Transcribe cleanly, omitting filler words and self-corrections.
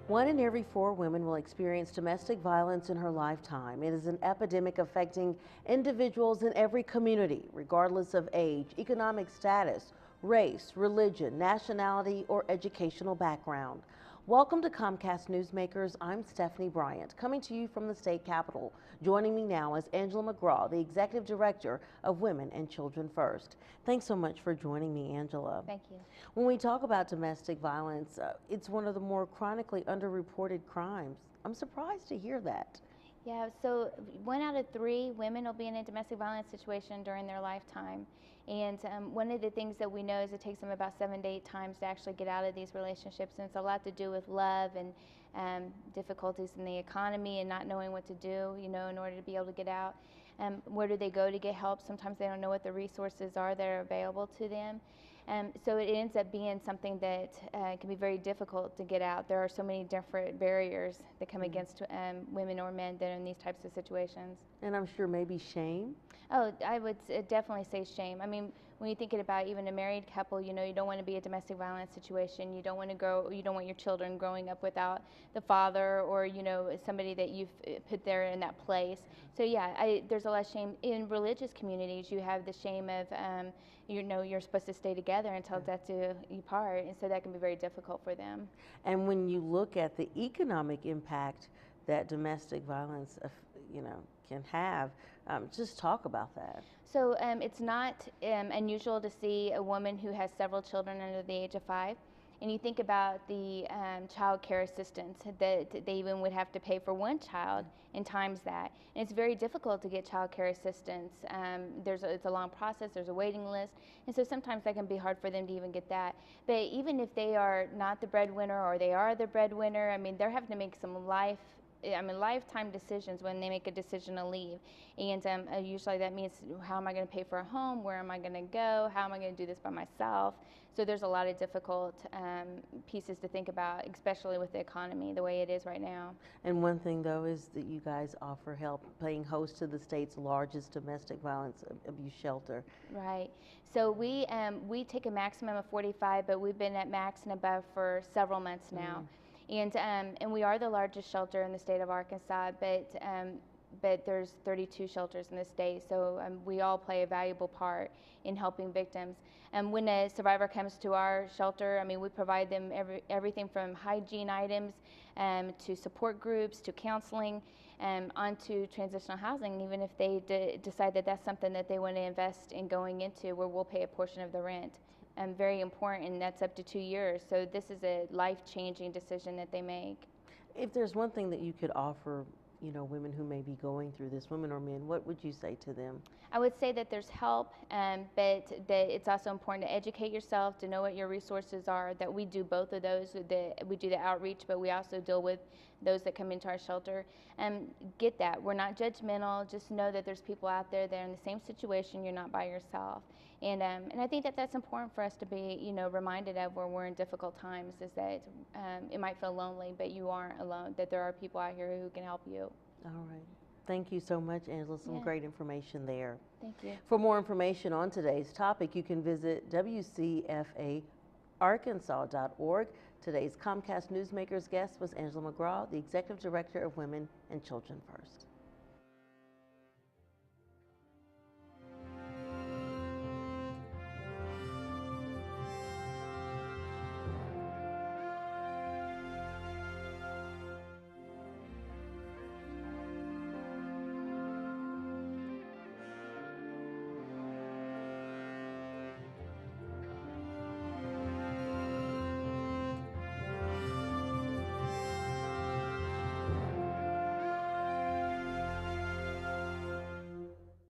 One in every 4 women will experience domestic violence in her lifetime. It is an epidemic affecting individuals in every community, regardless of age, economic status, race, religion, nationality, or educational background. Welcome to Comcast Newsmakers. I'm Stephanie Bryant, coming to you from the state capitol. Joining me now is Angela McGraw, the Executive Director of Women and Children First. Thanks so much for joining me, Angela. Thank you. When we talk about domestic violence, it's one of the more chronically underreported crimes. I'm surprised to hear that. Yeah, so 1 out of 3 women will be in a domestic violence situation during their lifetime. And one of the things that we know is it takes them about 7 to 8 times to actually get out of these relationships. And it's a lot to do with love and difficulties in the economy and not knowing what to do, in order to be able to get out. Where do they go to get help? Sometimes they don't know what the resources are that are available to them. So it ends up being something that can be very difficult to get out. There are so many different barriers that come against women or men that are in these types of situations. And I'm sure maybe shame. Oh, I would definitely say shame. I mean, when you're thinking about even a married couple, you don't want to be a domestic violence situation. You don't want your children growing up without the father or, somebody that you've put there in that place. So yeah, there's a lot of shame. In religious communities, you have the shame of, you're supposed to stay together until death do you part, and so that can be very difficult for them. And when you look at the economic impact that domestic violence, can have, just talk about that. So it's not unusual to see a woman who has several children under the age of 5. And you think about the child care assistance that they even would have to pay for one child and times that. And it's very difficult to get child care assistance. It's a long process, there's a waiting list. And so sometimes that can be hard for them to even get that. But even if they are not the breadwinner or they are the breadwinner, I mean, they're having to make some lifetime decisions when they make a decision to leave. And usually that means, how am I going to pay for a home? Where am I going to go? How am I going to do this by myself? So there's a lot of difficult pieces to think about, especially with the economy the way it is right now. And one thing, though, is that you guys offer help paying host to the state's largest domestic violence abuse shelter. Right. So we take a maximum of 45, but we've been at max and above for several months now. And we are the largest shelter in the state of Arkansas, but there's 32 shelters in the state, so we all play a valuable part in helping victims. When a survivor comes to our shelter, I mean, we provide them everything from hygiene items to support groups to counseling onto transitional housing, even if they decide that that's something that they want to invest in going into, where we'll pay a portion of the rent. Very important, and that's up to 2 years. So this is a life-changing decision that they make. If there's one thing that you could offer, women who may be going through this, women or men, what would you say to them? I would say that there's help, but that it's also important to educate yourself, to know what your resources are, that we do both of those. We do the outreach, but we also deal with those that come into our shelter. Get that. We're not judgmental. Just know that there's people out there that are in the same situation. You're not by yourself. And I think that that's important for us to be, reminded of when we're in difficult times, is that it might feel lonely, but you aren't alone, that there are people out here who can help you. All right. Thank you so much, Angela. Some great information there. Thank you. For more information on today's topic, you can visit wcfaarkansas.org. Today's Comcast Newsmakers guest was Angela McGraw, the Executive Director of Women and Children First.